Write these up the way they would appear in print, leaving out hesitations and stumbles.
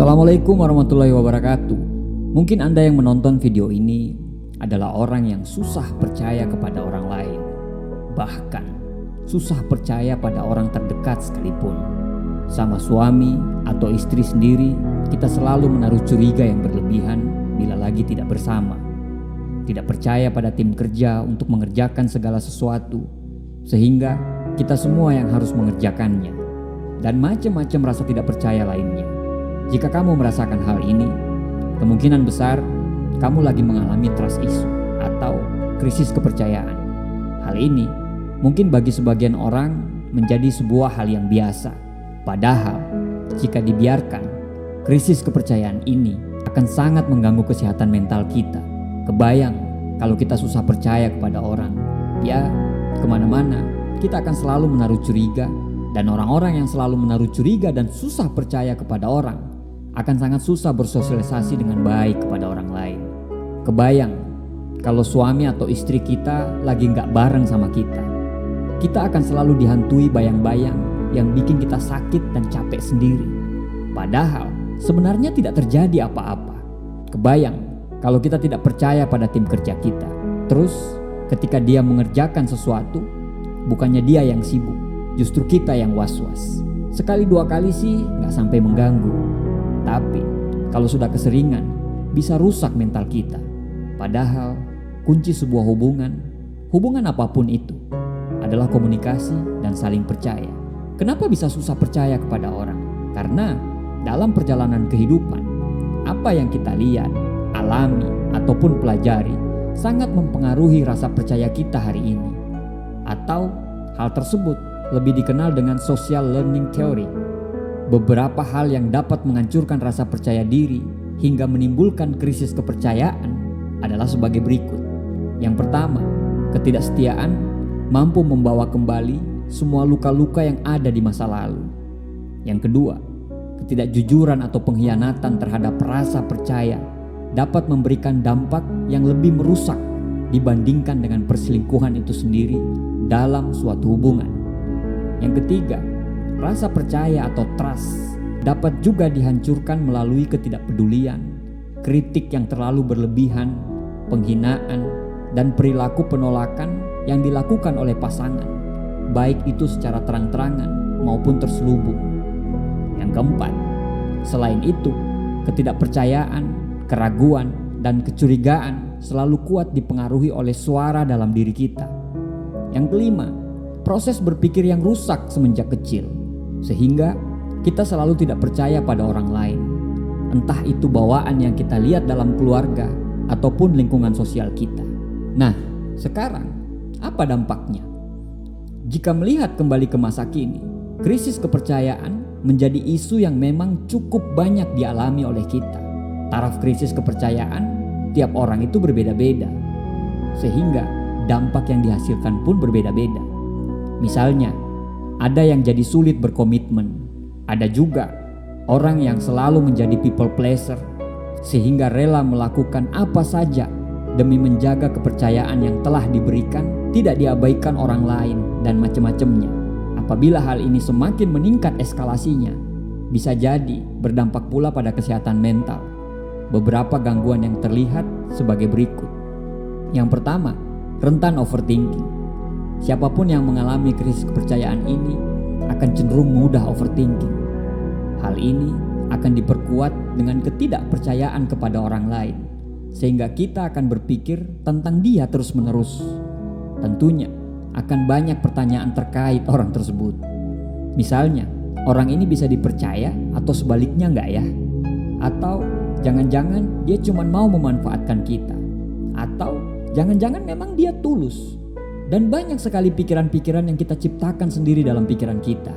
Assalamualaikum warahmatullahi wabarakatuh. Mungkin Anda yang menonton video ini adalah orang yang susah percaya kepada orang lain. Bahkan susah percaya pada orang terdekat sekalipun. Sama suami atau istri sendiri, kita selalu menaruh curiga yang berlebihan bila lagi tidak bersama. Tidak percaya pada tim kerja untuk mengerjakan segala sesuatu, sehingga kita semua yang harus mengerjakannya. Dan macam-macam rasa tidak percaya lainnya. Jika kamu merasakan hal ini, kemungkinan besar kamu lagi mengalami trust issue atau krisis kepercayaan. Hal ini mungkin bagi sebagian orang menjadi sebuah hal yang biasa. Padahal jika dibiarkan, krisis kepercayaan ini akan sangat mengganggu kesehatan mental kita. Kebayang kalau kita susah percaya kepada orang, ya kemana-mana kita akan selalu menaruh curiga. Dan orang-orang yang selalu menaruh curiga dan susah percaya kepada orang akan sangat susah bersosialisasi dengan baik kepada orang lain. Kebayang kalau suami atau istri kita lagi gak bareng sama kita. Kita akan selalu dihantui bayang-bayang yang bikin kita sakit dan capek sendiri. Padahal sebenarnya tidak terjadi apa-apa. Kebayang kalau kita tidak percaya pada tim kerja kita. Terus ketika dia mengerjakan sesuatu, bukannya dia yang sibuk, justru kita yang was-was. Sekali dua kali sih gak sampai mengganggu. Tapi kalau sudah keseringan, bisa rusak mental kita. Padahal kunci sebuah hubungan apapun itu, adalah komunikasi dan saling percaya. Kenapa bisa susah percaya kepada orang? Karena dalam perjalanan kehidupan, apa yang kita lihat, alami, ataupun pelajari sangat mempengaruhi rasa percaya kita hari ini. Atau hal tersebut lebih dikenal dengan social learning theory. Beberapa hal yang dapat menghancurkan rasa percaya diri hingga menimbulkan krisis kepercayaan adalah sebagai berikut. Yang pertama, ketidaksetiaan mampu membawa kembali semua luka-luka yang ada di masa lalu. Yang kedua, ketidakjujuran atau pengkhianatan terhadap rasa percaya dapat memberikan dampak yang lebih merusak dibandingkan dengan perselingkuhan itu sendiri dalam suatu hubungan. Yang ketiga, rasa percaya atau trust dapat juga dihancurkan melalui ketidakpedulian, kritik yang terlalu berlebihan, penghinaan, dan perilaku penolakan yang dilakukan oleh pasangan, baik itu secara terang-terangan maupun terselubung. Yang keempat, selain itu, ketidakpercayaan, keraguan, dan kecurigaan selalu kuat dipengaruhi oleh suara dalam diri kita. Yang kelima, proses berpikir yang rusak semenjak kecil, sehingga kita selalu tidak percaya pada orang lain. Entah itu bawaan yang kita lihat dalam keluarga ataupun lingkungan sosial kita. Nah, sekarang apa dampaknya? Jika melihat kembali ke masa kini, krisis kepercayaan menjadi isu yang memang cukup banyak dialami oleh kita. Taraf krisis kepercayaan tiap orang itu berbeda-beda, sehingga dampak yang dihasilkan pun berbeda-beda. Misalnya, ada yang jadi sulit berkomitmen. Ada juga orang yang selalu menjadi people pleaser, sehingga rela melakukan apa saja demi menjaga kepercayaan yang telah diberikan, tidak diabaikan orang lain, dan macam-macamnya. Apabila hal ini semakin meningkat eskalasinya, bisa jadi berdampak pula pada kesehatan mental. Beberapa gangguan yang terlihat sebagai berikut. Yang pertama, rentan overthinking. Siapapun yang mengalami krisis kepercayaan ini akan cenderung mudah overthinking. Hal ini akan diperkuat dengan ketidakpercayaan kepada orang lain, sehingga kita akan berpikir tentang dia terus-menerus. Tentunya akan banyak pertanyaan terkait orang tersebut. Misalnya, orang ini bisa dipercaya atau sebaliknya enggak ya? Atau jangan-jangan dia cuma mau memanfaatkan kita? Atau jangan-jangan memang dia tulus? Dan banyak sekali pikiran-pikiran yang kita ciptakan sendiri dalam pikiran kita.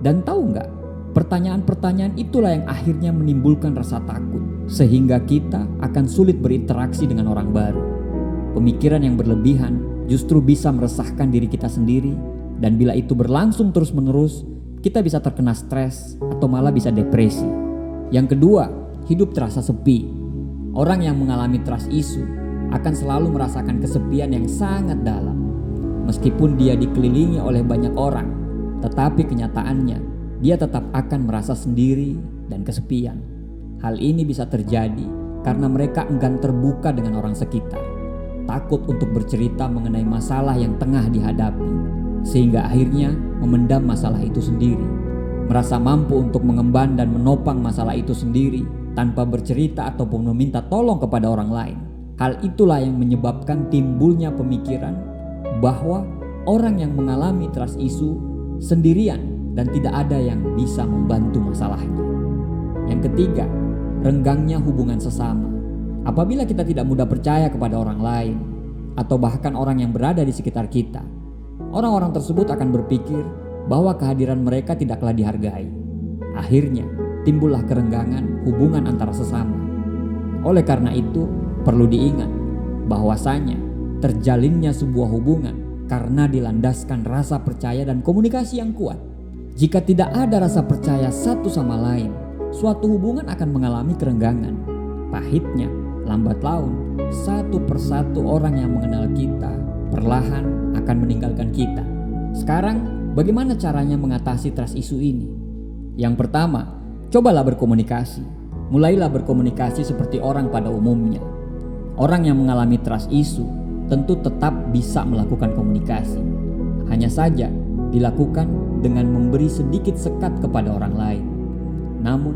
Dan tahu nggak, pertanyaan-pertanyaan itulah yang akhirnya menimbulkan rasa takut, sehingga kita akan sulit berinteraksi dengan orang baru. Pemikiran yang berlebihan justru bisa meresahkan diri kita sendiri, dan bila itu berlangsung terus-menerus, kita bisa terkena stres atau malah bisa depresi. Yang kedua, hidup terasa sepi. Orang yang mengalami trust issue akan selalu merasakan kesepian yang sangat dalam. Meskipun dia dikelilingi oleh banyak orang, tetapi kenyataannya dia tetap akan merasa sendiri dan kesepian. Hal ini bisa terjadi karena mereka enggan terbuka dengan orang sekitar, takut untuk bercerita mengenai masalah yang tengah dihadapi, sehingga akhirnya memendam masalah itu sendiri, merasa mampu untuk mengemban dan menopang masalah itu sendiri tanpa bercerita ataupun meminta tolong kepada orang lain. Hal itulah yang menyebabkan timbulnya pemikiran bahwa orang yang mengalami trust issue sendirian dan tidak ada yang bisa membantu masalahnya. Yang ketiga, renggangnya hubungan sesama. Apabila kita tidak mudah percaya kepada orang lain atau bahkan orang yang berada di sekitar kita, orang-orang tersebut akan berpikir bahwa kehadiran mereka tidaklah dihargai. Akhirnya timbullah kerenggangan hubungan antara sesama. Oleh karena itu, perlu diingat bahwasanya terjalinnya sebuah hubungan karena dilandaskan rasa percaya dan komunikasi yang kuat. Jika tidak ada rasa percaya satu sama lain, suatu hubungan akan mengalami kerenggangan. Pahitnya, lambat laun, satu persatu orang yang mengenal kita perlahan akan meninggalkan kita. Sekarang, bagaimana caranya mengatasi trust issue ini? Yang pertama, cobalah berkomunikasi. Mulailah berkomunikasi seperti orang pada umumnya. Orang yang mengalami trust issue tentu tetap bisa melakukan komunikasi. Hanya saja dilakukan dengan memberi sedikit sekat kepada orang lain. Namun,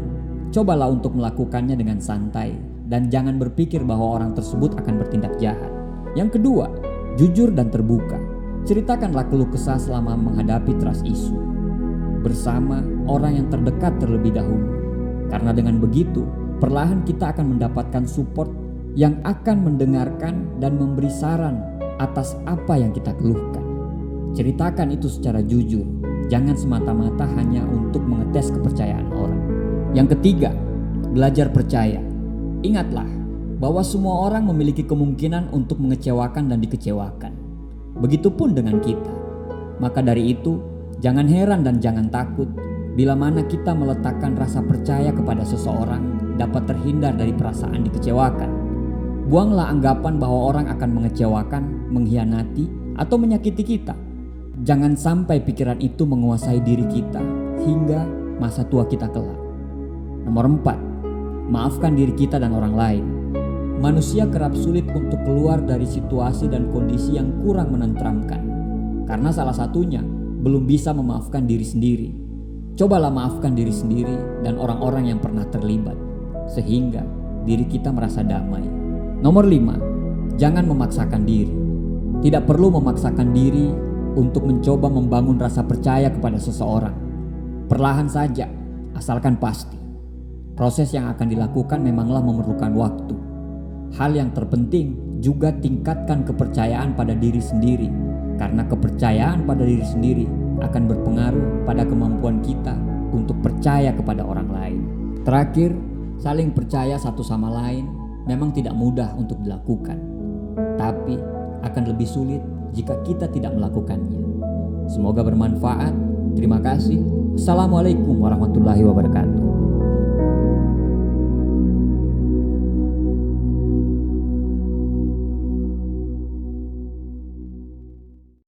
cobalah untuk melakukannya dengan santai dan jangan berpikir bahwa orang tersebut akan bertindak jahat. Yang kedua, jujur dan terbuka. Ceritakanlah keluh kesah selama menghadapi trust issue bersama orang yang terdekat terlebih dahulu. Karena dengan begitu, perlahan kita akan mendapatkan support yang akan mendengarkan dan memberi saran atas apa yang kita keluhkan. Ceritakan itu secara jujur, jangan semata-mata hanya untuk mengetes kepercayaan orang. Yang ketiga, belajar percaya. Ingatlah bahwa semua orang memiliki kemungkinan untuk mengecewakan dan dikecewakan. Begitupun dengan kita. Maka dari itu, jangan heran dan jangan takut bila mana kita meletakkan rasa percaya kepada seseorang dapat terhindar dari perasaan dikecewakan. Buanglah anggapan bahwa orang akan mengecewakan, mengkhianati, atau menyakiti kita. Jangan sampai pikiran itu menguasai diri kita hingga masa tua kita kelak. Nomor 4, maafkan diri kita dan orang lain. Manusia kerap sulit untuk keluar dari situasi dan kondisi yang kurang menenteramkan, karena salah satunya belum bisa memaafkan diri sendiri. Cobalah maafkan diri sendiri dan orang-orang yang pernah terlibat, sehingga diri kita merasa damai. Nomor 5, jangan memaksakan diri. Tidak perlu memaksakan diri untuk mencoba membangun rasa percaya kepada seseorang. Perlahan saja, asalkan pasti. Proses yang akan dilakukan memanglah memerlukan waktu. Hal yang terpenting juga tingkatkan kepercayaan pada diri sendiri, karena kepercayaan pada diri sendiri akan berpengaruh pada kemampuan kita untuk percaya kepada orang lain. Terakhir, saling percaya satu sama lain memang tidak mudah untuk dilakukan, tapi akan lebih sulit jika kita tidak melakukannya. Semoga bermanfaat. Terima kasih. Assalamualaikum warahmatullahi wabarakatuh.